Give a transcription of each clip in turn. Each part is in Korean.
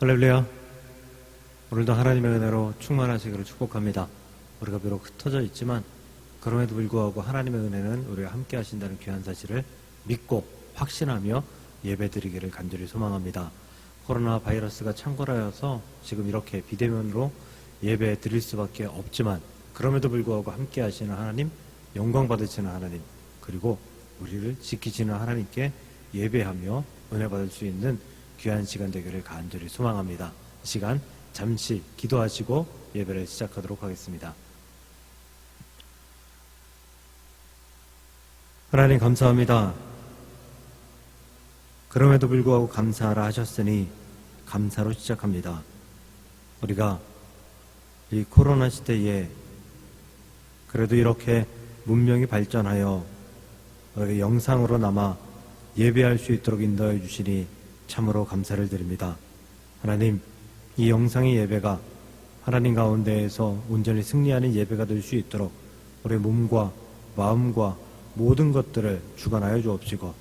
할렐루야. 오늘도 하나님의 은혜로 충만하시기를 축복합니다. 우리가 비록 흩어져 있지만 그럼에도 불구하고 하나님의 은혜는 우리와 함께 하신다는 귀한 사실을 믿고 확신하며 예배드리기를 간절히 소망합니다. 코로나 바이러스가 창궐하여서 지금 이렇게 비대면으로 예배 드릴 수밖에 없지만 그럼에도 불구하고 함께 하시는 하나님, 영광 받으시는 하나님, 그리고 우리를 지키시는 하나님께 예배하며 은혜 받을 수 있는 귀한 시간 되기를 간절히 소망합니다. 이 시간 잠시 기도하시고 예배를 시작하도록 하겠습니다. 하나님 감사합니다. 그럼에도 불구하고 감사하라 하셨으니 감사로 시작합니다. 우리가 이 코로나 시대에 그래도 이렇게 문명이 발전하여 영상으로나마 예배할 수 있도록 인도해 주시니 참으로 감사를 드립니다. 하나님, 이 영상의 예배가 하나님 가운데에서 온전히 승리하는 예배가 될 수 있도록 우리의 몸과 마음과 모든 것들을 주관하여 주옵시고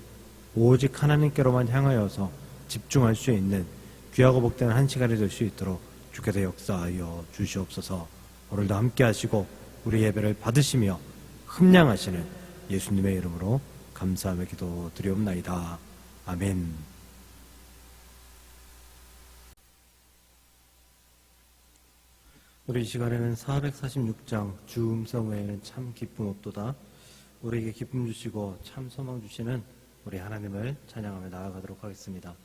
오직 하나님께로만 향하여서 집중할 수 있는 귀하고 복된 한 시간이 될 수 있도록 주께서 역사하여 주시옵소서. 오늘도 함께 하시고 우리 예배를 받으시며 흠량하시는 예수님의 이름으로 감사하며 기도드리옵나이다. 아멘. 우리 이 시간에는 446장 주 음성 외에는 참 기쁨 없도다, 우리에게 기쁨 주시고 참 소망 주시는 우리 하나님을 찬양하며 나아가도록 하겠습니다.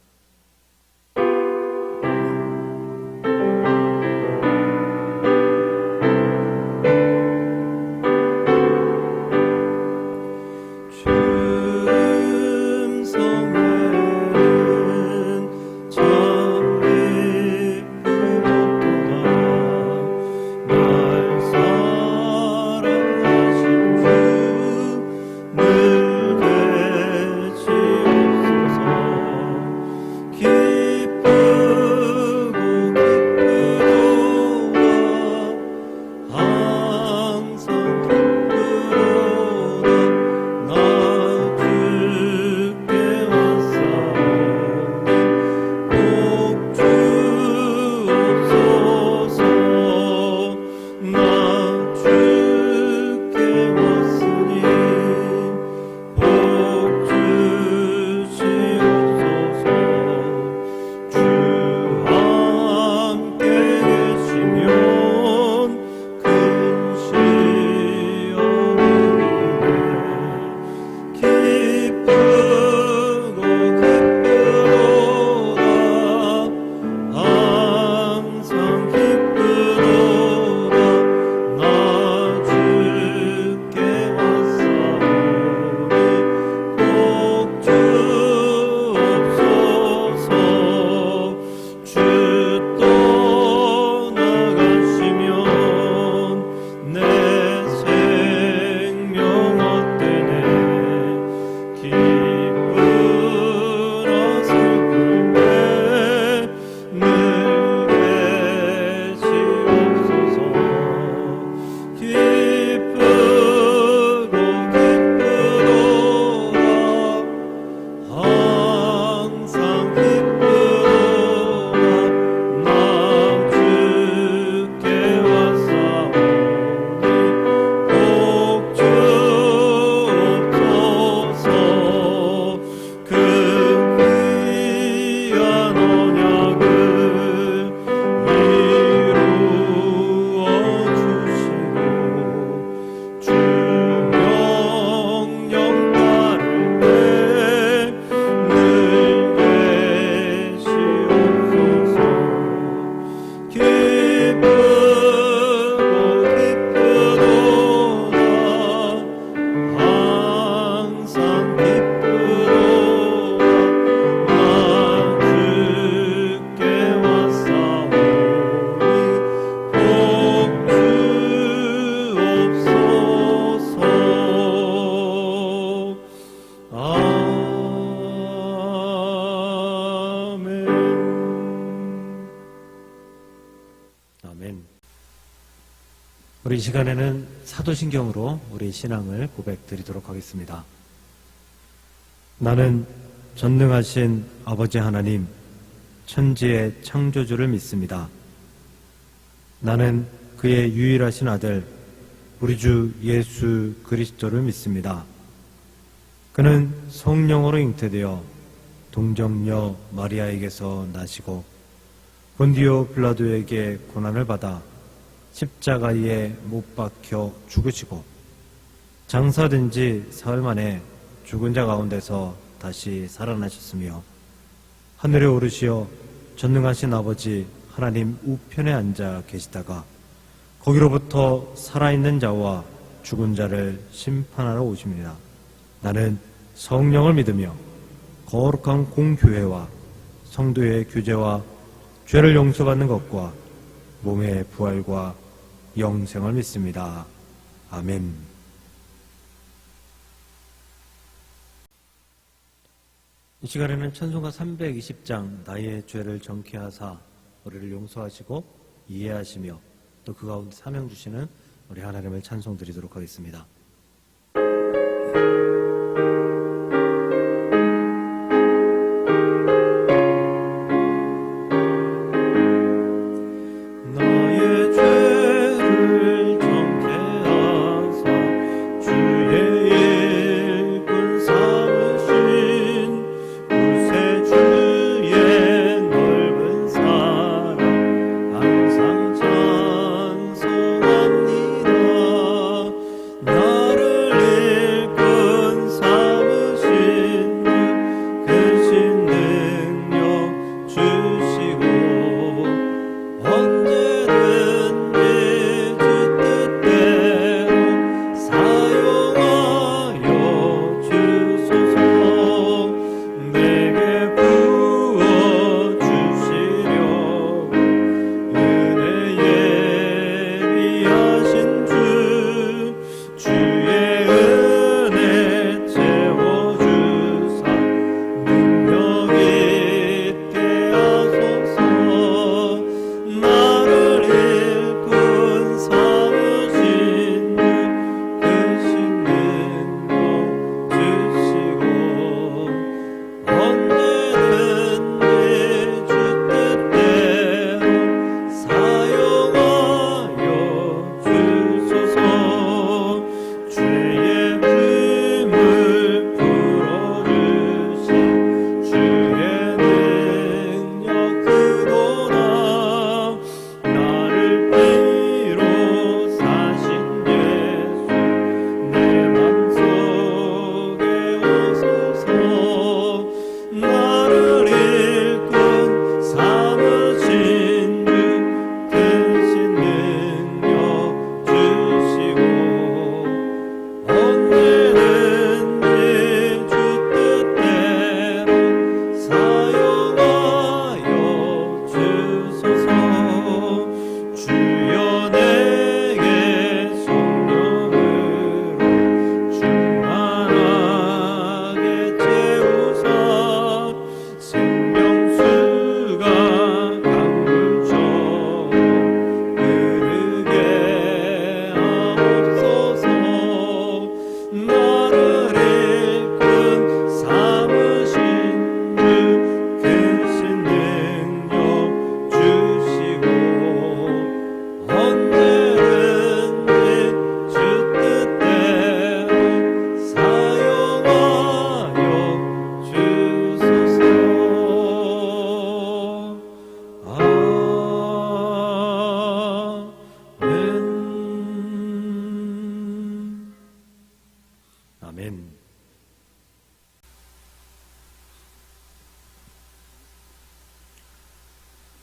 우리 이 시간에는 사도신경으로 우리 신앙을 고백드리도록 하겠습니다. 나는 전능하신 아버지 하나님, 천지의 창조주를 믿습니다. 나는 그의 유일하신 아들 우리 주 예수 그리스도를 믿습니다. 그는 성령으로 잉태되어 동정녀 마리아에게서 나시고 본디오 빌라도에게 고난을 받아 십자가에 못 박혀 죽으시고 장사된 지 사흘 만에 죽은 자 가운데서 다시 살아나셨으며 하늘에 오르시어 전능하신 아버지 하나님 우편에 앉아 계시다가 거기로부터 살아있는 자와 죽은 자를 심판하러 오십니다. 나는 성령을 믿으며 거룩한 공교회와 성도의 교제와 죄를 용서받는 것과 몸의 부활과 영생을 믿습니다. 아멘. 이 시간에는 찬송가 320장 나의 죄를 정케 하사 우리를 용서하시고 이해하시며 또 그 가운데 사명 주시는 우리 하나님을 찬송 드리도록 하겠습니다.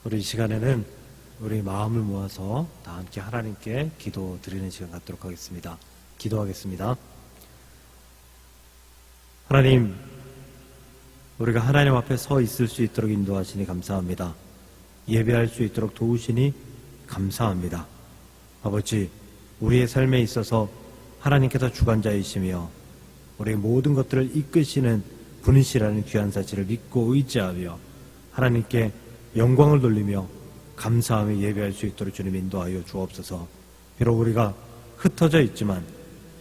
우리 이 시간에는 우리 마음을 모아서 다 함께 하나님께 기도 드리는 시간 갖도록 하겠습니다. 기도하겠습니다. 하나님, 우리가 하나님 앞에 서 있을 수 있도록 인도하시니 감사합니다. 예배할 수 있도록 도우시니 감사합니다. 아버지, 우리의 삶에 있어서 하나님께서 주관자이시며 우리의 모든 것들을 이끄시는 분이시라는 귀한 사실을 믿고 의지하며 하나님께 영광을 돌리며 감사하며 예배할 수 있도록 주님 인도하여 주옵소서. 비록 우리가 흩어져 있지만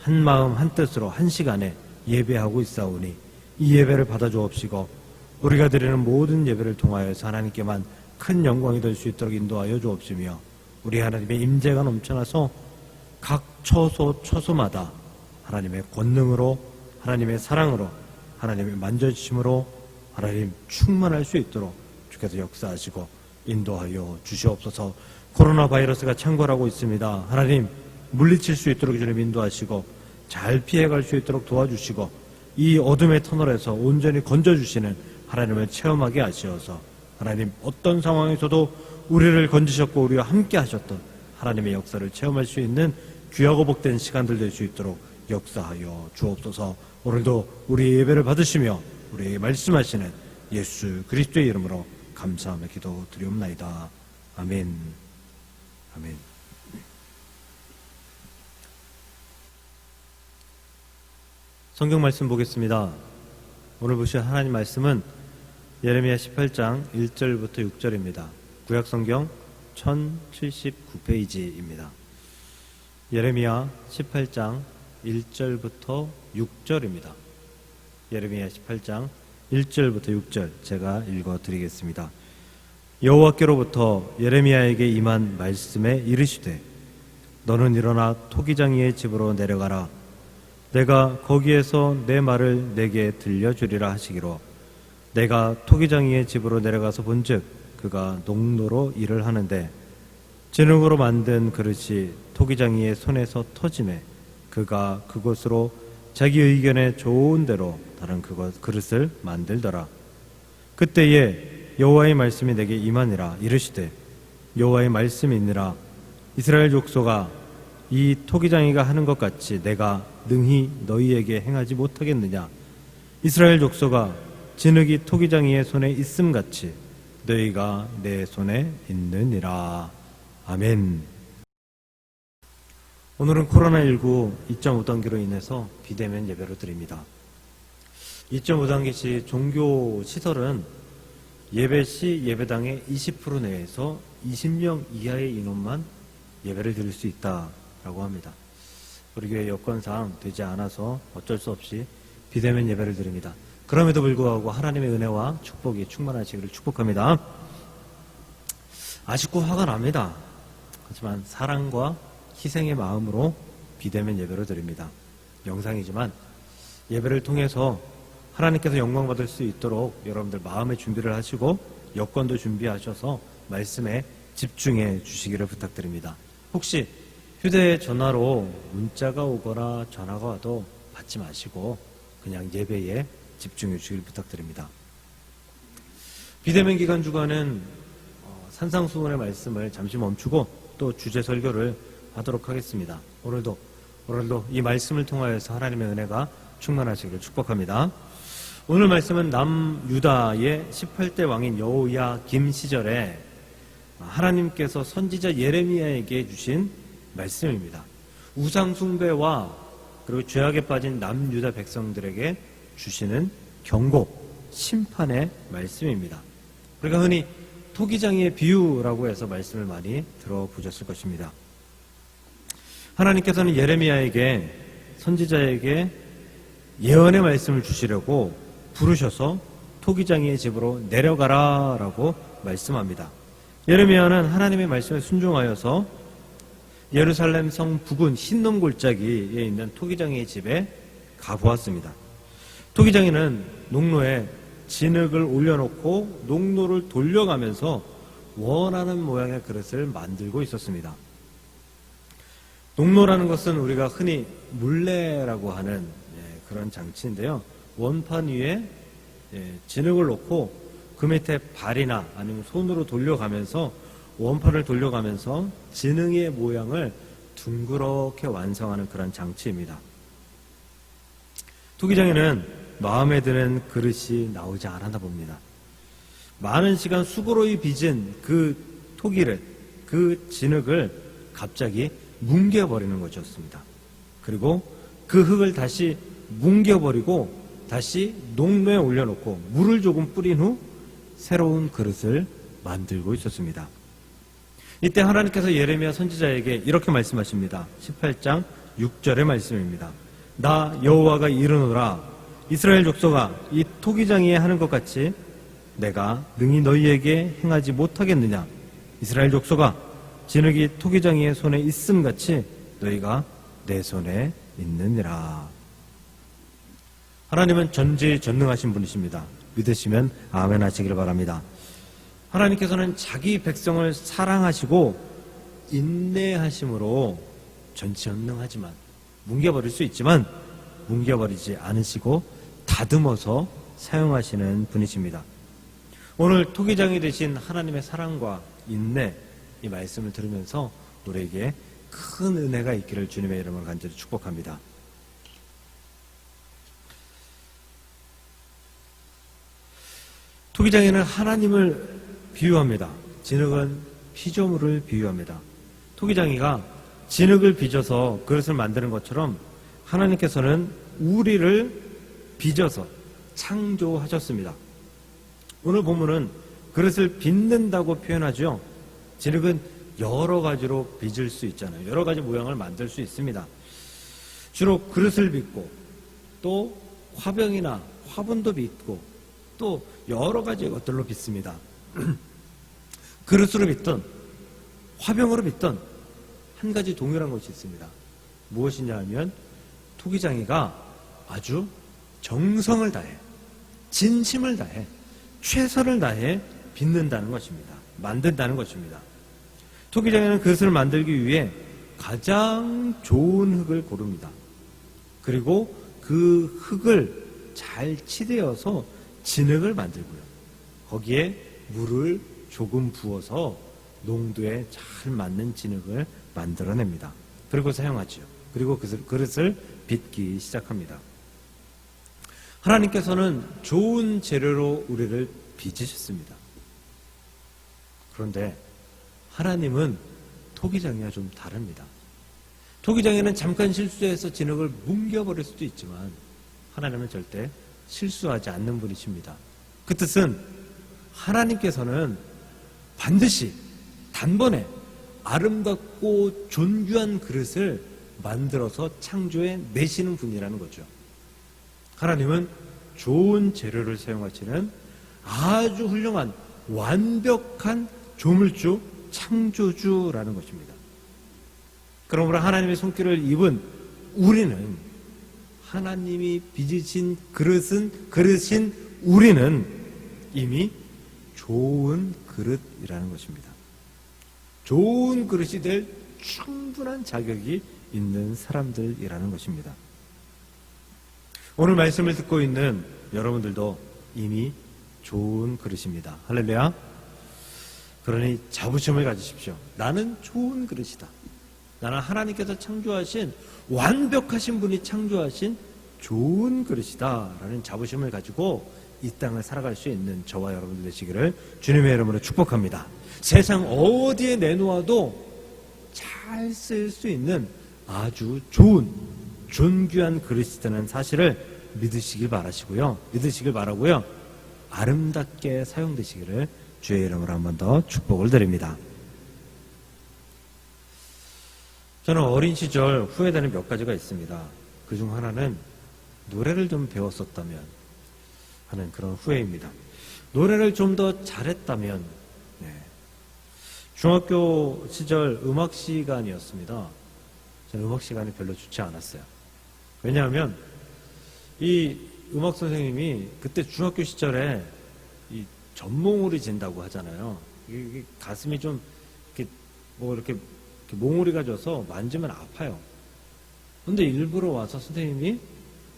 한 마음 한 뜻으로 한 시간에 예배하고 있사오니 이 예배를 받아 주옵시고 우리가 드리는 모든 예배를 통하여서 하나님께만 큰 영광이 될 수 있도록 인도하여 주옵시며 우리 하나님의 임재가 넘쳐나서 각 처소마다 하나님의 권능으로, 하나님의 사랑으로, 하나님의 만져주심으로 하나님 충만할 수 있도록 주께서 역사하시고 인도하여 주시옵소서. 코로나 바이러스가 창궐하고 있습니다. 하나님 물리칠 수 있도록 주님 인도하시고 잘 피해갈 수 있도록 도와주시고 이 어둠의 터널에서 온전히 건져주시는 하나님을 체험하게 하시어서 하나님 어떤 상황에서도 우리를 건지셨고 우리와 함께 하셨던 하나님의 역사를 체험할 수 있는 귀하고 복된 시간들 될 수 있도록 역사하여 주옵소서. 오늘도 우리의 예배를 받으시며 우리에게 말씀하시는 예수 그리스도의 이름으로 감사하며 기도 드리옵나이다. 아멘. 아멘. 성경 말씀 보겠습니다. 오늘 보실 하나님 말씀은 예레미야 18장 1절부터 6절입니다. 구약성경 1079페이지입니다. 예레미야 18장 1절부터 6절입니다. 예레미야 18장 1절부터 6절 제가 읽어드리겠습니다. 여호와께로부터 예레미야에게 임한 말씀에 이르시되 너는 일어나 토기장이의 집으로 내려가라. 내가 거기에서 내 말을 내게 들려주리라 하시기로 내가 토기장이의 집으로 내려가서 본즉 그가 농노로 일을 하는데 진흙으로 만든 그릇이 토기장이의 손에서 터지매 그가 그것으로 자기 의견에 좋은 대로 다른 그릇을 만들더라. 그때에 여호와의 말씀이 내게 임하니라. 이르시되 여호와의 말씀이 있느라 이스라엘 족속아 이 토기장이가 하는 것 같이 내가 능히 너희에게 행하지 못하겠느냐. 이스라엘 족속아 진흙이 토기장이의 손에 있음같이 너희가 내 손에 있느니라. 아멘. 오늘은 코로나19 2.5단계로 인해서 비대면 예배를 드립니다. 2.5단계 시 종교 시설은 예배 시 예배당의 20% 내에서 20명 이하의 인원만 예배를 드릴 수 있다라고 합니다. 우리 교회 여건상 되지 않아서 어쩔 수 없이 비대면 예배를 드립니다. 그럼에도 불구하고 하나님의 은혜와 축복이 충만하시기를 축복합니다. 아쉽고 화가 납니다. 하지만 사랑과 희생의 마음으로 비대면 예배를 드립니다. 영상이지만 예배를 통해서 하나님께서 영광 받을 수 있도록 여러분들 마음의 준비를 하시고 여건도 준비하셔서 말씀에 집중해 주시기를 부탁드립니다. 혹시 휴대전화로 문자가 오거나 전화가 와도 받지 마시고 그냥 예배에 집중해 주시길 부탁드립니다. 비대면 기간 주간은 산상수훈의 말씀을 잠시 멈추고 또 주제 설교를 하도록 하겠습니다. 오늘도 이 말씀을 통하여서 하나님의 은혜가 충만하시기를 축복합니다. 오늘 말씀은 남유다의 18대 왕인 여호야김 시절에 하나님께서 선지자 예레미야에게 주신 말씀입니다. 우상 숭배와 그리고 죄악에 빠진 남유다 백성들에게 주시는 경고, 심판의 말씀입니다. 우리가 흔히 토기장이의 비유라고 해서 말씀을 많이 들어보셨을 것입니다. 하나님께서는 예레미야에게 선지자에게 예언의 말씀을 주시려고 부르셔서 토기장이의 집으로 내려가라 라고 말씀합니다. 예레미야는 하나님의 말씀에 순종하여서 예루살렘 성 북은 흰놈 골짜기에 있는 토기장이의 집에 가보았습니다. 토기장이는 농로에 진흙을 올려놓고 농로를 돌려가면서 원하는 모양의 그릇을 만들고 있었습니다. 농로라는 것은 우리가 흔히 물레라고 하는 그런 장치인데요. 원판 위에 진흙을 놓고 그 밑에 발이나 아니면 손으로 돌려가면서 원판을 돌려가면서 진흙의 모양을 둥그렇게 완성하는 그런 장치입니다. 토기장에는 마음에 드는 그릇이 나오지 않았나 봅니다. 많은 시간 수고로이 빚은 그 토기를, 그 진흙을 갑자기 뭉개버리는 것이었습니다. 그리고 그 흙을 다시 뭉개버리고 다시 농로에 올려놓고 물을 조금 뿌린 후 새로운 그릇을 만들고 있었습니다. 이때 하나님께서 예레미야 선지자에게 이렇게 말씀하십니다. 18장 6절의 말씀입니다. 나 여호와가 이르노라 이스라엘 족속아 이 토기장이에 하는 것 같이 내가 능히 너희에게 행하지 못하겠느냐? 이스라엘 족속아, 진흙이 토기장이의 손에 있음같이 너희가 내 손에 있느니라. 하나님은 전지전능하신 분이십니다. 믿으시면 아멘 하시기를 바랍니다. 하나님께서는 자기 백성을 사랑하시고 인내하심으로 전지전능하지만 뭉개버릴 수 있지만 뭉개버리지 않으시고 다듬어서 사용하시는 분이십니다. 오늘 토기장이 되신 하나님의 사랑과 인내, 이 말씀을 들으면서 우리에게 큰 은혜가 있기를 주님의 이름으로 간절히 축복합니다. 토기장에는 하나님을 비유합니다. 진흙은 피조물을 비유합니다. 토기장이가 진흙을 빚어서 그릇을 만드는 것처럼 하나님께서는 우리를 빚어서 창조하셨습니다. 오늘 본문은 그릇을 빚는다고 표현하죠. 진흙은 여러 가지로 빚을 수 있잖아요. 여러 가지 모양을 만들 수 있습니다. 주로 그릇을 빚고 또 화병이나 화분도 빚고 또 여러 가지 것들로 빚습니다. 그릇으로 빚던 화병으로 빚던 한 가지 동일한 것이 있습니다. 무엇이냐 하면 토기장이가 아주 정성을 다해 진심을 다해 최선을 다해 빚는다는 것입니다. 만든다는 것입니다. 토기장이는 그릇을 만들기 위해 가장 좋은 흙을 고릅니다. 그리고 그 흙을 잘 치대어서 진흙을 만들고요. 거기에 물을 조금 부어서 농도에 잘 맞는 진흙을 만들어냅니다. 그리고 사용하죠. 그리고 그릇을 빚기 시작합니다. 하나님께서는 좋은 재료로 우리를 빚으셨습니다. 그런데 하나님은 토기장이와 좀 다릅니다. 토기장에는 잠깐 실수해서 진흙을 뭉개버릴 수도 있지만 하나님은 절대 실수하지 않는 분이십니다. 그 뜻은 하나님께서는 반드시 단번에 아름답고 존귀한 그릇을 만들어서 창조해 내시는 분이라는 거죠. 하나님은 좋은 재료를 사용하시는 아주 훌륭한 완벽한 조물주, 창조주라는 것입니다. 그러므로 하나님의 손길을 입은 우리는 하나님이 빚으신 그릇인 우리는 이미 좋은 그릇이라는 것입니다. 좋은 그릇이 될 충분한 자격이 있는 사람들이라는 것입니다. 오늘 말씀을 듣고 있는 여러분들도 이미 좋은 그릇입니다. 할렐루야. 그러니 자부심을 가지십시오. 나는 좋은 그릇이다. 나는 하나님께서 창조하신 완벽하신 분이 창조하신 좋은 그릇이다 라는 자부심을 가지고 이 땅을 살아갈 수 있는 저와 여러분들 되시기를 주님의 이름으로 축복합니다. 세상 어디에 내놓아도 잘 쓸 수 있는 아주 좋은 존귀한 그릇이라는 사실을 믿으시길 바라고요. 아름답게 사용되시기를 주의 이름으로 한 번 더 축복을 드립니다. 저는 어린 시절 후회되는 몇 가지가 있습니다. 그중 하나는 노래를 좀 배웠었다면 하는 그런 후회입니다. 노래를 좀 더 잘했다면, 중학교 시절 음악 시간이었습니다. 저는 음악 시간이 별로 좋지 않았어요. 왜냐하면 이 음악 선생님이 그때 중학교 시절에 이 전몽울이 진다고 하잖아요. 이게 가슴이 좀 이렇게 몽울이가 져서 만지면 아파요. 근데 일부러 와서 선생님이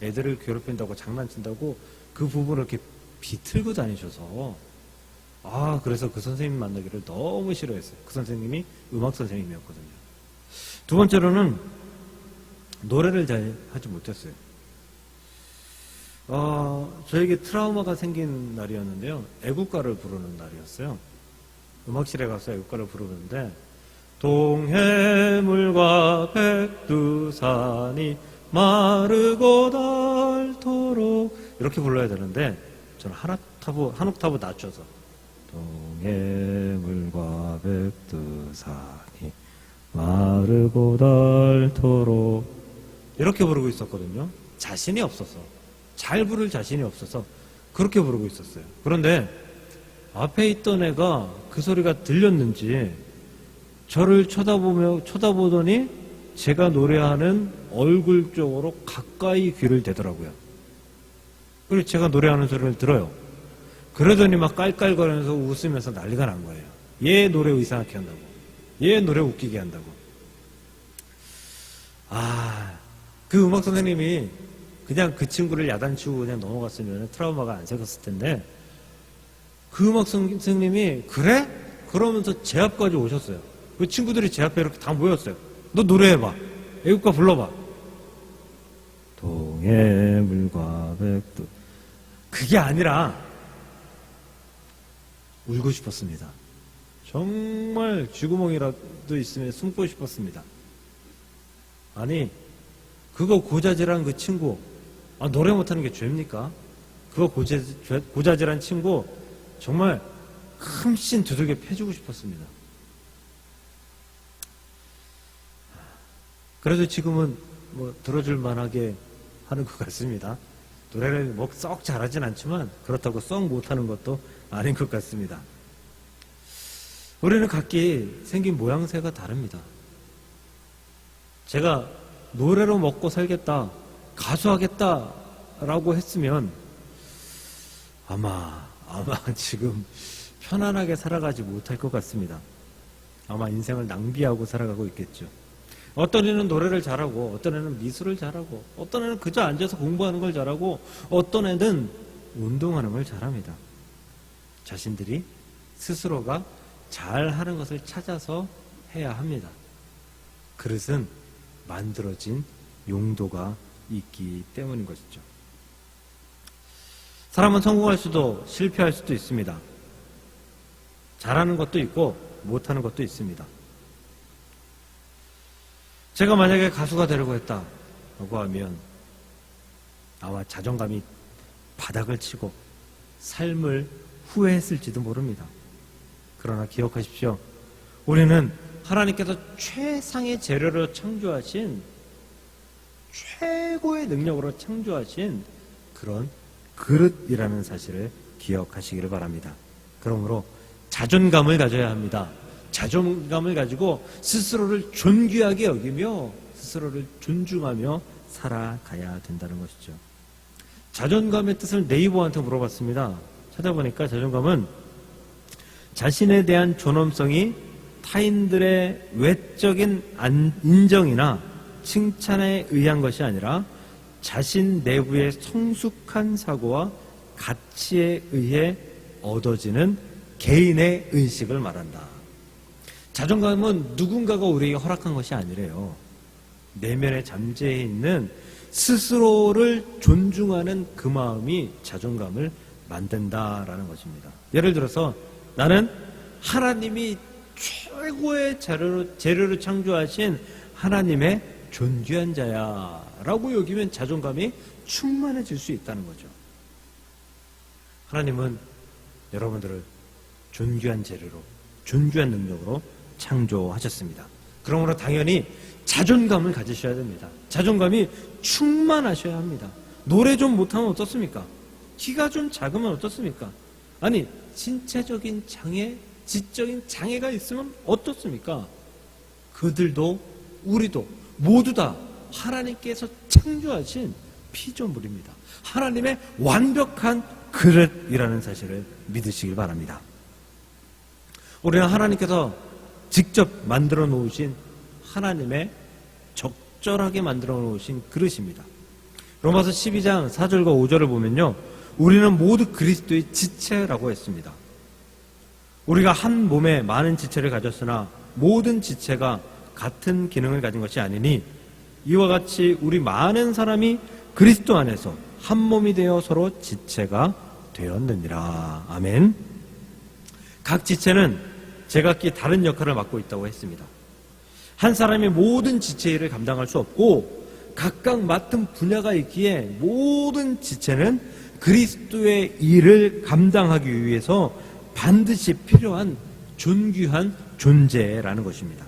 애들을 괴롭힌다고 장난친다고 그 부분을 이렇게 비틀고 다니셔서 그래서 그 선생님 만나기를 너무 싫어했어요. 그 선생님이 음악 선생님이었거든요. 두 번째로는 노래를 잘 하지 못했어요. 저에게 트라우마가 생긴 날이었는데요. 애국가를 부르는 날이었어요. 음악실에 가서 애국가를 부르는데 동해물과 백두산이 마르고 닳도록 이렇게 불러야 되는데 저는 한 옥타브 낮춰서 동해물과 백두산이 마르고 닳도록 이렇게 부르고 있었거든요. 자신이 없어서 잘 부를 자신이 없어서 그렇게 부르고 있었어요. 그런데 앞에 있던 애가 그 소리가 들렸는지 저를 쳐다보더니 제가 노래하는 얼굴 쪽으로 가까이 귀를 대더라고요. 그리고 제가 노래하는 소리를 들어요. 그러더니 막 깔깔거리면서 웃으면서 난리가 난 거예요. 얘 노래 이상하게 한다고. 얘 노래 웃기게 한다고. 그 음악 선생님이 그냥 그 친구를 야단치고 그냥 넘어갔으면 트라우마가 안 생겼을 텐데, 그 음악 선생님이 그래? 그러면서 제 앞까지 오셨어요. 그 친구들이 제 앞에 이렇게 다 모였어요. 너 노래해봐. 애국가 불러봐. 동해물과 백두. 그게 아니라 울고 싶었습니다. 정말 쥐구멍이라도 있으면 숨고 싶었습니다. 아니, 그거 고자질한 그 친구, 노래 못하는 게 죄입니까? 그거 고자질한 친구 정말 흠씬 두들겨 패주고 싶었습니다. 그래도 지금은 뭐 들어줄 만하게 하는 것 같습니다. 노래를 뭐 썩 잘하진 않지만 그렇다고 썩 못하는 것도 아닌 것 같습니다. 우리는 각기 생긴 모양새가 다릅니다. 제가 노래로 먹고 살겠다, 가수하겠다라고 했으면 아마 지금 편안하게 살아가지 못할 것 같습니다. 아마 인생을 낭비하고 살아가고 있겠죠. 어떤 애는 노래를 잘하고, 어떤 애는 미술을 잘하고, 어떤 애는 그저 앉아서 공부하는 걸 잘하고, 어떤 애는 운동하는 걸 잘합니다. 자신들이 스스로가 잘하는 것을 찾아서 해야 합니다. 그릇은 만들어진 용도가 있기 때문인 것이죠. 사람은 성공할 수도 실패할 수도 있습니다. 잘하는 것도 있고 못하는 것도 있습니다. 제가 만약에 가수가 되려고 했다고 하면 아마 자존감이 바닥을 치고 삶을 후회했을지도 모릅니다. 그러나 기억하십시오. 우리는 하나님께서 최상의 재료로 창조하신, 최고의 능력으로 창조하신 그런 그릇이라는 사실을 기억하시기를 바랍니다. 그러므로 자존감을 가져야 합니다. 자존감을 가지고 스스로를 존귀하게 여기며 스스로를 존중하며 살아가야 된다는 것이죠. 자존감의 뜻을 네이버한테 물어봤습니다. 찾아보니까 자존감은 자신에 대한 존엄성이 타인들의 외적인 인정이나 칭찬에 의한 것이 아니라 자신 내부의 성숙한 사고와 가치에 의해 얻어지는 개인의 의식을 말한다. 자존감은 누군가가 우리에게 허락한 것이 아니래요. 내면에 잠재해 있는 스스로를 존중하는 그 마음이 자존감을 만든다라는 것입니다. 예를 들어서 나는 하나님이 최고의 재료로 창조하신 하나님의 존귀한 자야 라고 여기면 자존감이 충만해질 수 있다는 거죠. 하나님은 여러분들을 존귀한 재료로, 존귀한 능력으로 창조하셨습니다. 그러므로 당연히 자존감을 가지셔야 됩니다. 자존감이 충만하셔야 합니다. 노래 좀 못하면 어떻습니까? 키가 좀 작으면 어떻습니까? 아니, 신체적인 장애, 지적인 장애가 있으면 어떻습니까? 그들도 우리도 모두 다 하나님께서 창조하신 피조물입니다. 하나님의 완벽한 그릇이라는 사실을 믿으시길 바랍니다. 우리는 하나님께서 직접 만들어 놓으신 하나님의 적절하게 만들어 놓으신 그릇입니다. 로마서 12장 4절과 5절을 보면요, 우리는 모두 그리스도의 지체라고 했습니다. 우리가 한 몸에 많은 지체를 가졌으나 모든 지체가 같은 기능을 가진 것이 아니니 이와 같이 우리 많은 사람이 그리스도 안에서 한 몸이 되어 서로 지체가 되었느니라. 아멘. 각 지체는 제각기 다른 역할을 맡고 있다고 했습니다. 한 사람이 모든 지체 일을 감당할 수 없고 각각 맡은 분야가 있기에 모든 지체는 그리스도의 일을 감당하기 위해서 반드시 필요한 존귀한 존재라는 것입니다.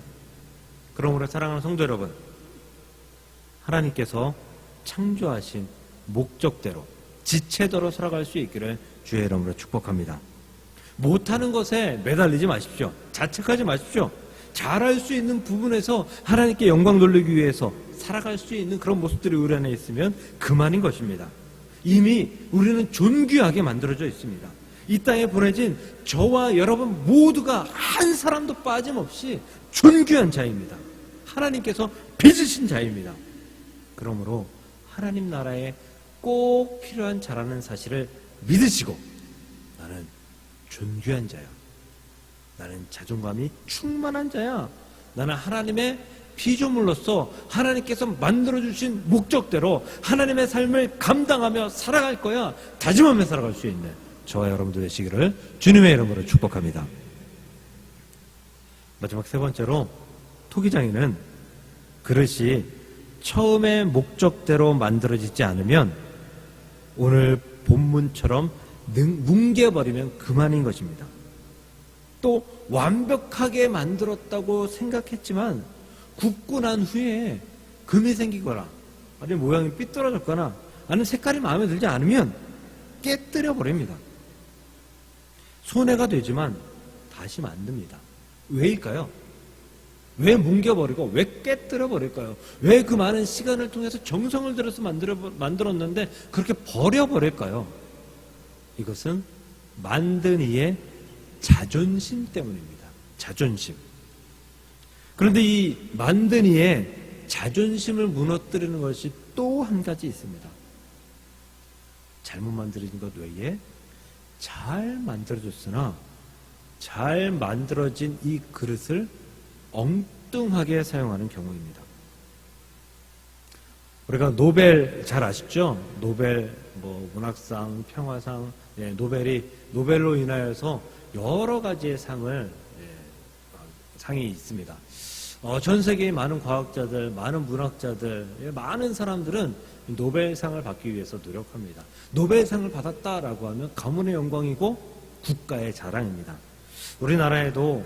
그러므로 사랑하는 성도 여러분, 하나님께서 창조하신 목적대로 지체대로 살아갈 수 있기를 주의 이름으로 축복합니다. 못하는 것에 매달리지 마십시오. 자책하지 마십시오. 잘할 수 있는 부분에서 하나님께 영광 돌리기 위해서 살아갈 수 있는 그런 모습들이 우리 안에 있으면 그만인 것입니다. 이미 우리는 존귀하게 만들어져 있습니다. 이 땅에 보내진 저와 여러분 모두가 한 사람도 빠짐없이 존귀한 자입니다. 하나님께서 빚으신 자입니다. 그러므로 하나님 나라에 꼭 필요한 자라는 사실을 믿으시고, 나는 존귀한 자야, 나는 자존감이 충만한 자야, 나는 하나님의 피조물로서 하나님께서 만들어주신 목적대로 하나님의 삶을 감당하며 살아갈 거야, 다짐하며 살아갈 수 있는 저와 여러분들 되시기를 주님의 이름으로 축복합니다. 마지막 세 번째로, 토기장에는 그릇이 처음의 목적대로 만들어지지 않으면 오늘 본문처럼 뭉개버리면 그만인 것입니다. 또 완벽하게 만들었다고 생각했지만 굽고 난 후에 금이 생기거나 아니면 모양이 삐뚤어졌거나 아니면 색깔이 마음에 들지 않으면 깨뜨려 버립니다. 손해가 되지만 다시 만듭니다. 왜일까요? 왜 뭉개버리고 왜 깨뜨려 버릴까요? 왜 그 많은 시간을 통해서 정성을 들여서 만들었는데 그렇게 버려버릴까요? 이것은 만든 이의 자존심 때문입니다. 자존심. 그런데 이 만든 이의 자존심을 무너뜨리는 것이 또 한 가지 있습니다. 잘못 만들어진 것 외에 잘 만들어졌으나 잘 만들어진 이 그릇을 엉뚱하게 사용하는 경우입니다. 우리가 노벨 잘 아시죠? 노벨 문학상, 평화상, 노벨로 인하여서 여러 가지의 상이 있습니다. 전 세계의 많은 과학자들, 많은 문학자들, 많은 사람들은 노벨상을 받기 위해서 노력합니다. 노벨상을 받았다라고 하면 가문의 영광이고 국가의 자랑입니다. 우리나라에도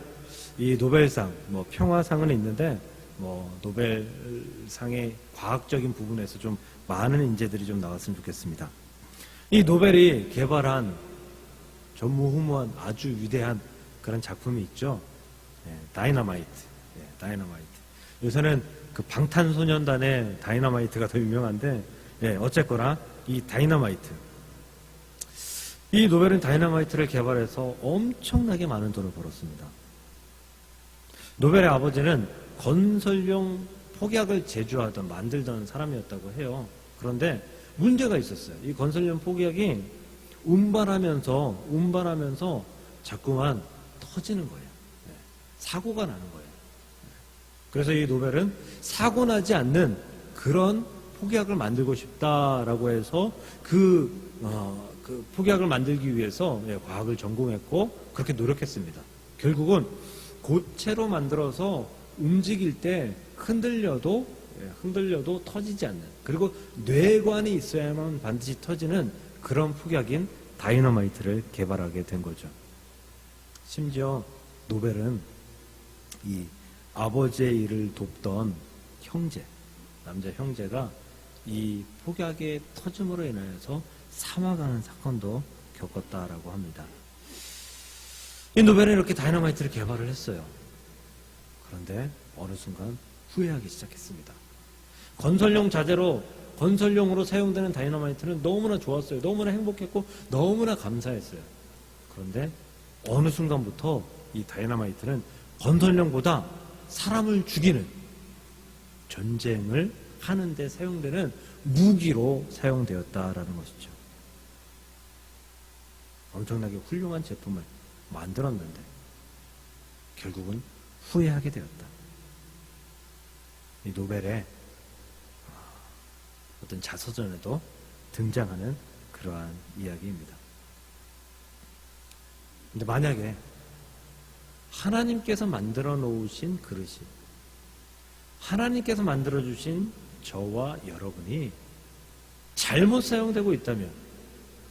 이 노벨상, 평화상은 있는데, 노벨상의 과학적인 부분에서 좀 많은 인재들이 좀 나왔으면 좋겠습니다. 이 노벨이 개발한 전무후무한 아주 위대한 그런 작품이 있죠. 다이너마이트. 다이너마이트. 요새는 그 방탄소년단의 다이너마이트가 더 유명한데, 어쨌거나 이 다이너마이트. 이 노벨은 다이너마이트를 개발해서 엄청나게 많은 돈을 벌었습니다. 노벨의 아버지는 건설용 폭약을 만들던 사람이었다고 해요. 그런데 문제가 있었어요. 이 건설용 폭약이 운반하면서 자꾸만 터지는 거예요. 사고가 나는 거예요. 그래서 이 노벨은 사고 나지 않는 그런 폭약을 만들고 싶다라고 해서 그 폭약을 만들기 위해서 과학을 전공했고 그렇게 노력했습니다. 결국은 고체로 만들어서 움직일 때 흔들려도 터지지 않는, 그리고 뇌관이 있어야만 반드시 터지는 그런 폭약인 다이너마이트를 개발하게 된 거죠. 심지어 노벨은 이 아버지의 일을 돕던 남자 형제가 이 폭약의 터짐으로 인하여서 사망하는 사건도 겪었다라고 합니다. 이 노벨은 이렇게 다이너마이트를 개발을 했어요. 그런데 어느 순간 후회하기 시작했습니다. 건설용으로 사용되는 다이너마이트는 너무나 좋았어요. 너무나 행복했고 너무나 감사했어요. 그런데 어느 순간부터 이 다이너마이트는 건설용보다 사람을 죽이는, 전쟁을 하는 데 사용되는 무기로 사용되었다라는 것이죠. 엄청나게 훌륭한 제품을 만들었는데 결국은 후회하게 되었다. 이 노벨의 어떤 자서전에도 등장하는 그러한 이야기입니다. 근데 만약에 하나님께서 만들어 놓으신 그릇이, 하나님께서 만들어 주신 저와 여러분이 잘못 사용되고 있다면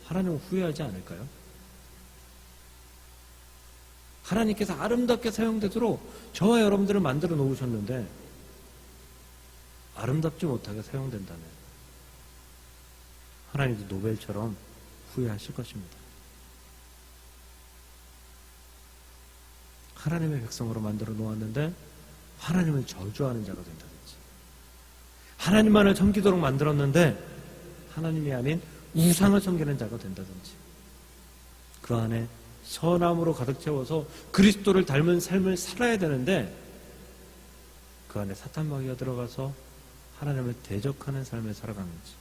하나님은 후회하지 않을까요? 하나님께서 아름답게 사용되도록 저와 여러분들을 만들어 놓으셨는데 아름답지 못하게 사용된다면 하나님도 노벨처럼 후회하실 것입니다. 하나님의 백성으로 만들어 놓았는데 하나님을 저주하는 자가 된다든지, 하나님만을 섬기도록 만들었는데 하나님이 아닌 우상을 섬기는 자가 된다든지, 그 안에 선함으로 가득 채워서 그리스도를 닮은 삶을 살아야 되는데 그 안에 사탄 마귀가 들어가서 하나님을 대적하는 삶을 살아가는지,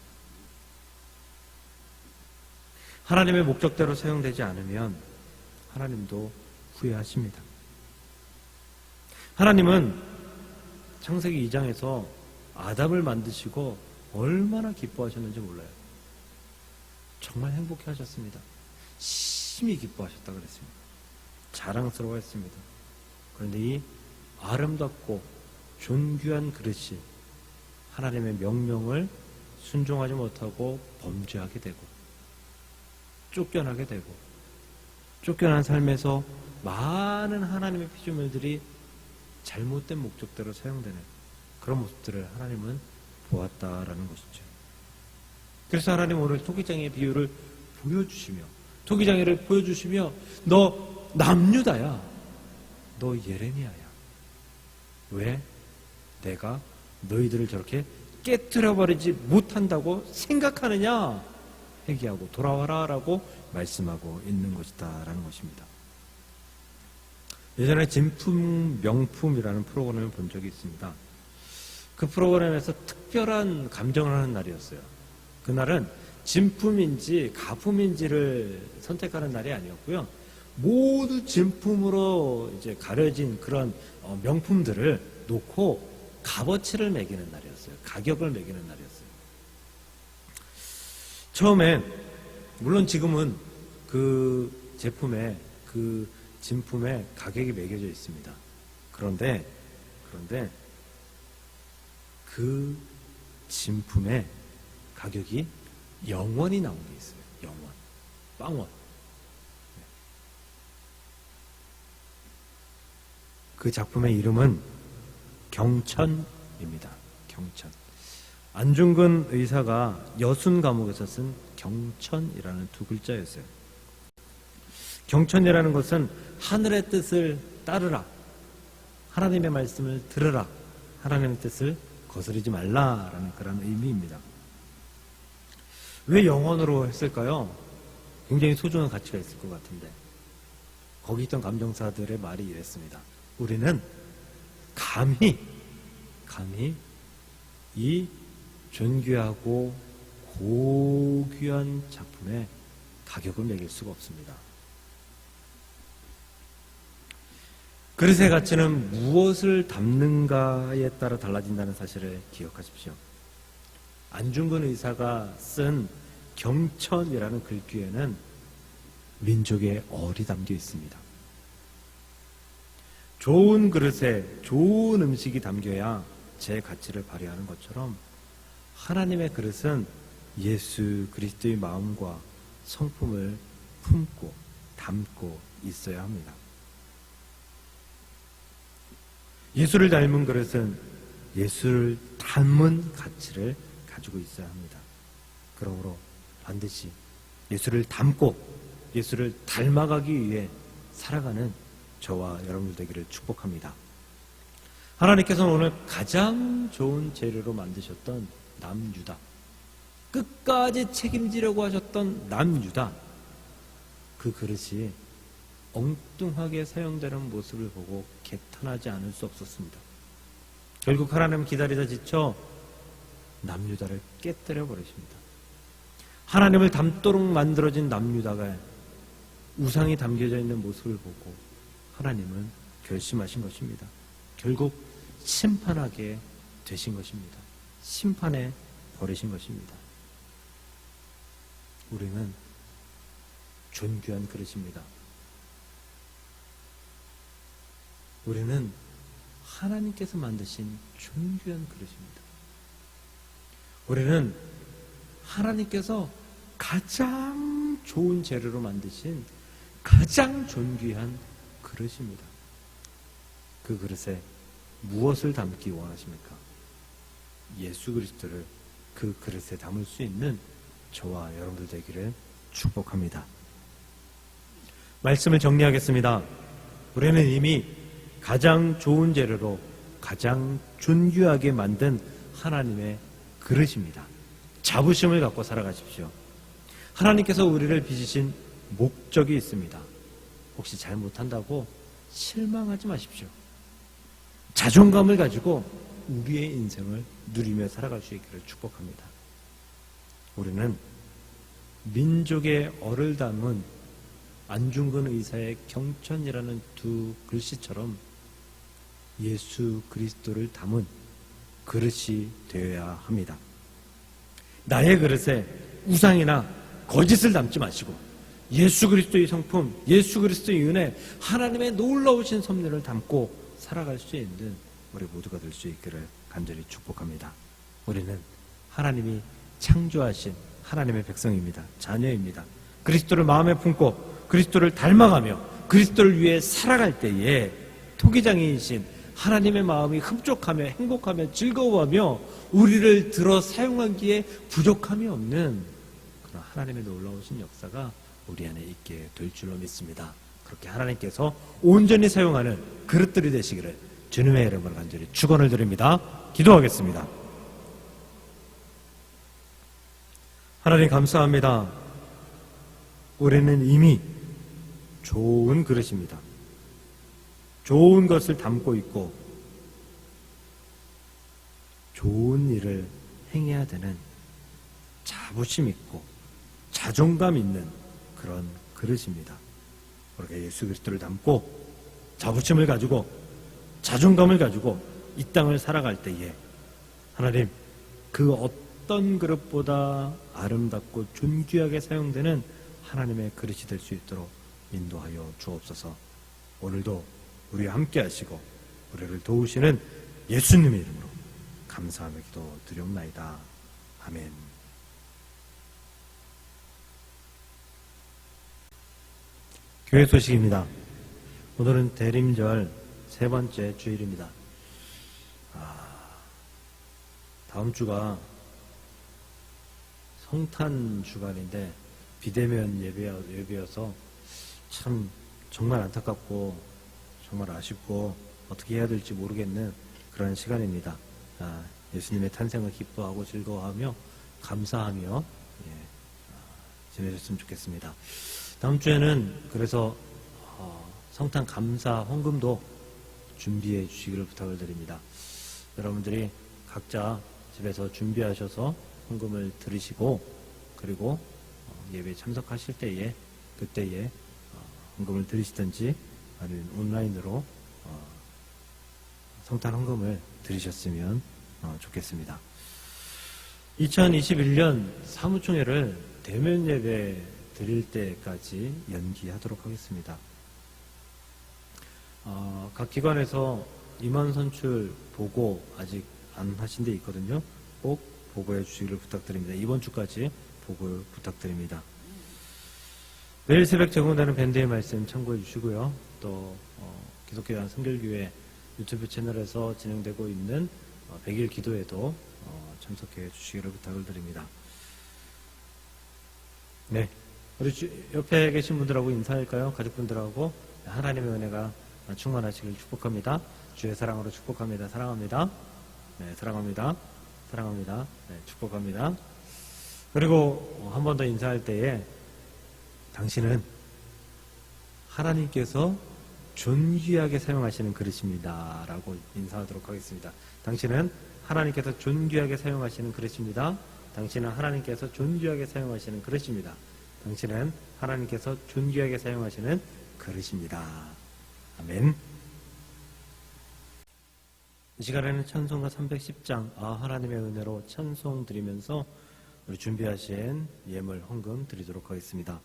하나님의 목적대로 사용되지 않으면 하나님도 후회하십니다. 하나님은 창세기 2장에서 아담을 만드시고 얼마나 기뻐하셨는지 몰라요. 정말 행복해 하셨습니다. 심히 기뻐하셨다 그랬습니다. 자랑스러워했습니다. 그런데 이 아름답고 존귀한 그릇이 하나님의 명령을 순종하지 못하고 범죄하게 되고 쫓겨나게 되고, 쫓겨난 삶에서 많은 하나님의 피조물들이 잘못된 목적대로 사용되는 그런 모습들을 하나님은 보았다라는 것이죠. 그래서 하나님 오늘 토기장의 비유를 보여주시며, 토기장이를 보여주시며, 너 남유다야, 너 예레미야야, 왜 내가 너희들을 저렇게 깨뜨려버리지 못한다고 생각하느냐, 회개하고 돌아와라 라고 말씀하고 있는 것이다 라는 것입니다. 예전에 진품 명품이라는 프로그램을 본 적이 있습니다. 그 프로그램에서 특별한 감정을 하는 날이었어요. 그날은 진품인지 가품인지를 선택하는 날이 아니었고요. 모두 진품으로 이제 가려진 그런 명품들을 놓고 값어치를 매기는 날이었어요. 가격을 매기는 날이었어요. 처음엔, 물론 지금은 그 제품에, 그 진품에 가격이 매겨져 있습니다. 그런데 그 진품의 가격이 0원이 나온 게 있어요. 0원. 빵원. 그 작품의 이름은 경천입니다. 경천. 안중근 의사가 여순 감옥에서 쓴 경천이라는 두 글자였어요. 경천이라는 것은 하늘의 뜻을 따르라, 하나님의 말씀을 들으라, 하나님의 뜻을 거스르지 말라라는 그런 의미입니다. 왜 영원으로 했을까요? 굉장히 소중한 가치가 있을 것 같은데, 거기 있던 감정사들의 말이 이랬습니다. 우리는 감히 이 존귀하고 고귀한 작품에 가격을 매길 수가 없습니다. 그릇의 가치는 무엇을 담는가에 따라 달라진다는 사실을 기억하십시오. 안중근 의사가 쓴 경천이라는 글귀에는 민족의 얼이 담겨 있습니다. 좋은 그릇에 좋은 음식이 담겨야 제 가치를 발휘하는 것처럼 하나님의 그릇은 예수 그리스도의 마음과 성품을 품고 담고 있어야 합니다. 예수를 닮은 그릇은 예수를 닮은 가치를 가지고 있어야 합니다. 그러므로 반드시 예수를 닮고 예수를 닮아가기 위해 살아가는 저와 여러분들 되기를 축복합니다. 하나님께서는 오늘 가장 좋은 재료로 만드셨던 남유다, 끝까지 책임지려고 하셨던 남유다, 그 그릇이 엉뚱하게 사용되는 모습을 보고 개탄하지 않을 수 없었습니다. 결국 하나님은 기다리다 지쳐 남유다를 깨뜨려 버리십니다. 하나님을 닮도록 만들어진 남유다가 우상이 담겨져 있는 모습을 보고 하나님은 결심하신 것입니다. 결국 심판하게 되신 것입니다. 심판해 버리신 것입니다. 우리는 존귀한 그릇입니다. 우리는 하나님께서 만드신 존귀한 그릇입니다. 우리는 하나님께서 가장 좋은 재료로 만드신 가장 존귀한 그릇입니다. 그 그릇에 무엇을 담기 원하십니까? 예수 그리스도를 그 그릇에 담을 수 있는 저와 여러분들 되기를 축복합니다. 말씀을 정리하겠습니다. 우리는 이미 가장 좋은 재료로 가장 존귀하게 만든 하나님의 그릇입니다. 자부심을 갖고 살아가십시오. 하나님께서 우리를 빚으신 목적이 있습니다. 혹시 잘못한다고 실망하지 마십시오. 자존감을 가지고 우리의 인생을 누리며 살아갈 수 있기를 축복합니다. 우리는 민족의 얼을 담은 안중근 의사의 경천이라는 두 글씨처럼 예수 그리스도를 담은 그릇이 되어야 합니다. 나의 그릇에 우상이나 거짓을 담지 마시고 예수 그리스도의 성품, 예수 그리스도의 은혜, 하나님의 놀라우신 섭리를 담고 살아갈 수 있는 우리 모두가 될 수 있기를 간절히 축복합니다. 우리는 하나님이 창조하신 하나님의 백성입니다. 자녀입니다. 그리스도를 마음에 품고 그리스도를 닮아가며 그리스도를 위해 살아갈 때에 토기장이신 하나님의 마음이 흡족하며 행복하며 즐거워하며 우리를 들어 사용하기에 부족함이 없는 그런 하나님의 놀라우신 역사가 우리 안에 있게 될 줄로 믿습니다. 그렇게 하나님께서 온전히 사용하는 그릇들이 되시기를 주님의 이름으로 간절히 축원을 드립니다. 기도하겠습니다. 하나님 감사합니다. 우리는 이미 좋은 그릇입니다. 좋은 것을 담고 있고 좋은 일을 행해야 되는 자부심 있고 자존감 있는 그런 그릇입니다. 우리가 예수 그리스도를 담고 자부심을 가지고 자존감을 가지고 이 땅을 살아갈 때에 하나님 그 어떤 그릇보다 아름답고 존귀하게 사용되는 하나님의 그릇이 될 수 있도록 인도하여 주옵소서. 오늘도 우리와 함께 하시고 우리를 도우시는 예수님의 이름으로 감사하며 기도 드리옵나이다. 아멘. 교회 소식입니다. 오늘은 대림절 세 번째 주일입니다. 다음 주가 성탄 주간인데 비대면 예배여서 참 정말 안타깝고 정말 아쉽고 어떻게 해야 될지 모르겠는 그런 시간입니다. 예수님의 탄생을 기뻐하고 즐거워하며 감사하며 지내셨으면 좋겠습니다. 다음 주에는 그래서 성탄 감사 헌금도 준비해 주시기를 부탁을 드립니다. 여러분들이 각자 집에서 준비하셔서 헌금을 드리시고 그리고 예배에 참석하실 때에 그때에 헌금을 드리시든지 아니면 온라인으로 성탄 헌금을 드리셨으면 좋겠습니다. 2021년 사무총회를 대면 예배 드릴 때까지 연기하도록 하겠습니다. 각 기관에서 임원 선출 보고 아직 안 하신 데 있거든요. 꼭 보고해 주시기를 부탁드립니다. 이번 주까지 보고 부탁드립니다. 매일 새벽 제공되는 밴드의 말씀 참고해 주시고요. 또 기독교회한 성결교회 유튜브 채널에서 진행되고 있는 100일 기도에도 참석해 주시기를 부탁을 드립니다. 네, 우리 옆에 계신 분들하고 인사할까요? 가족분들하고 하나님의 은혜가 충만하시길 축복합니다. 주의 사랑으로 축복합니다. 사랑합니다. 네, 사랑합니다. 사랑합니다. 네, 축복합니다. 그리고 한 번 더 인사할 때에 당신은 하나님께서 존귀하게 사용하시는 그릇입니다. 라고 인사하도록 하겠습니다. 당신은 하나님께서 존귀하게 사용하시는 그릇입니다. 당신은 하나님께서 존귀하게 사용하시는 그릇입니다. 당신은 하나님께서 존귀하게 사용하시는 그릇입니다. 아멘. 이 시간에는 찬송가 310장 하나님의 은혜로 찬송 드리면서 우리 준비하신 예물 헌금 드리도록 하겠습니다.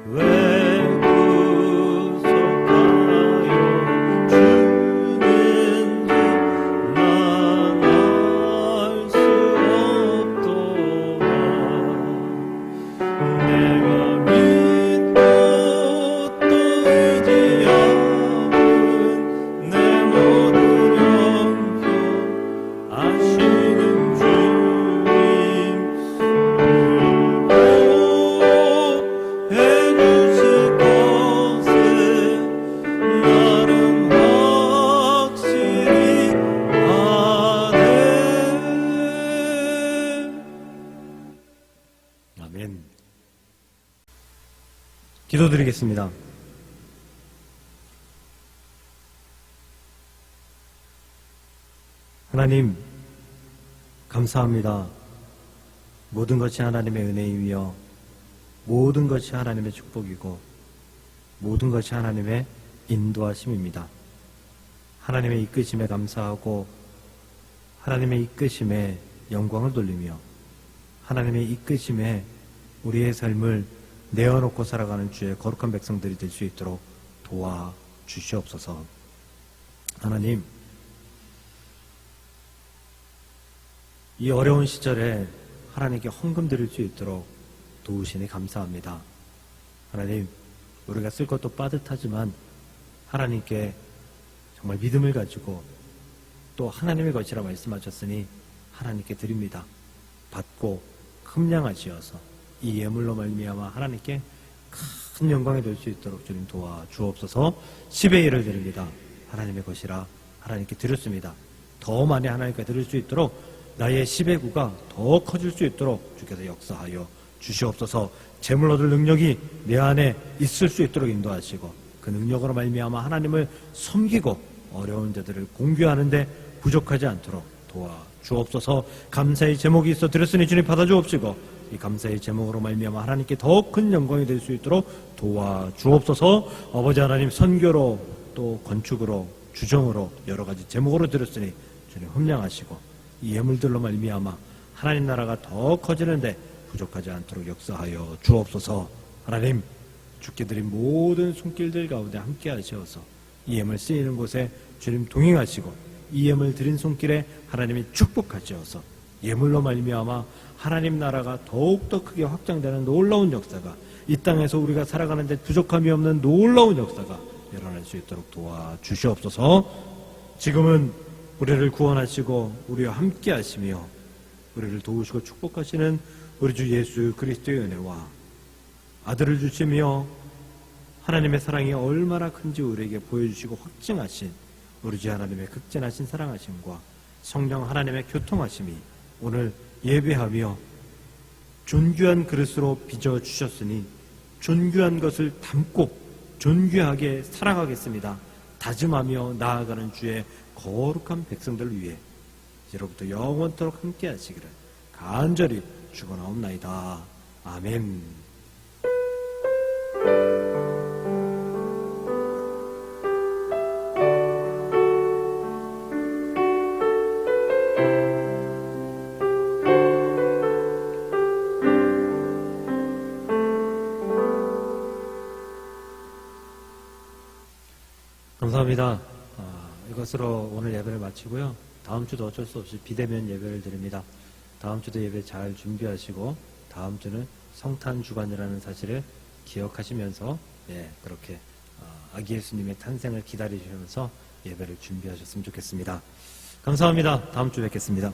왜 구속 기도드리겠습니다. 하나님, 감사합니다. 모든 것이 하나님의 은혜이며 모든 것이 하나님의 축복이고 모든 것이 하나님의 인도하심입니다. 하나님의 이끄심에 감사하고 하나님의 이끄심에 영광을 돌리며 하나님의 이끄심에 우리의 삶을 내어놓고 살아가는 주의 거룩한 백성들이 될 수 있도록 도와주시옵소서. 하나님, 이 어려운 시절에 하나님께 헌금 드릴 수 있도록 도우시니 감사합니다. 하나님, 우리가 쓸 것도 빠듯하지만 하나님께 정말 믿음을 가지고 또 하나님의 것이라 말씀하셨으니 하나님께 드립니다. 받고 흠량하시어서 이 예물로 말미암아 하나님께 큰 영광이 될 수 있도록 주님 도와주옵소서. 10의 1을 드립니다. 하나님의 것이라 하나님께 드렸습니다. 더 많이 하나님께 드릴 수 있도록 나의 10의 9가 더 커질 수 있도록 주께서 역사하여 주시옵소서. 재물 얻을 능력이 내 안에 있을 수 있도록 인도하시고 그 능력으로 말미암아 하나님을 섬기고 어려운 자들을 공교하는데 부족하지 않도록 도와주옵소서. 감사의 제목이 있어 드렸으니 주님 받아주옵시고 이 감사의 제목으로 말미암아 하나님께 더 큰 영광이 될 수 있도록 도와주옵소서. 아버지 하나님, 선교로 또 건축으로 주정으로 여러 가지 제목으로 드렸으니 주님 흠량하시고 이 예물들로 말미암아 하나님 나라가 더 커지는데 부족하지 않도록 역사하여 주옵소서. 하나님, 주께 드린 모든 손길들 가운데 함께 하시어서 이 예물 쓰이는 곳에 주님 동행하시고 이 예물 드린 손길에 하나님이 축복하시어서 예물로 말미암아 하나님 나라가 더욱더 크게 확장되는 놀라운 역사가, 이 땅에서 우리가 살아가는데 부족함이 없는 놀라운 역사가 일어날 수 있도록 도와주시옵소서. 지금은 우리를 구원하시고 우리와 함께 하시며 우리를 도우시고 축복하시는 우리 주 예수 그리스도의 은혜와 아들을 주시며 하나님의 사랑이 얼마나 큰지 우리에게 보여주시고 확증하신 우리 주 하나님의 극진하신 사랑하심과 성령 하나님의 교통하심이 오늘 예배하며 존귀한 그릇으로 빚어주셨으니 존귀한 것을 담고 존귀하게 살아가겠습니다. 다짐하며 나아가는 주의 거룩한 백성들을 위해 이제로부터 영원토록 함께 하시기를 간절히 축원하옵나이다. 아멘. 감사합니다. 이것으로 오늘 예배를 마치고요. 다음 주도 어쩔 수 없이 비대면 예배를 드립니다. 다음 주도 예배 잘 준비하시고 다음 주는 성탄 주간이라는 사실을 기억하시면서 그렇게 아기 예수님의 탄생을 기다리시면서 예배를 준비하셨으면 좋겠습니다. 감사합니다. 다음 주에 뵙겠습니다.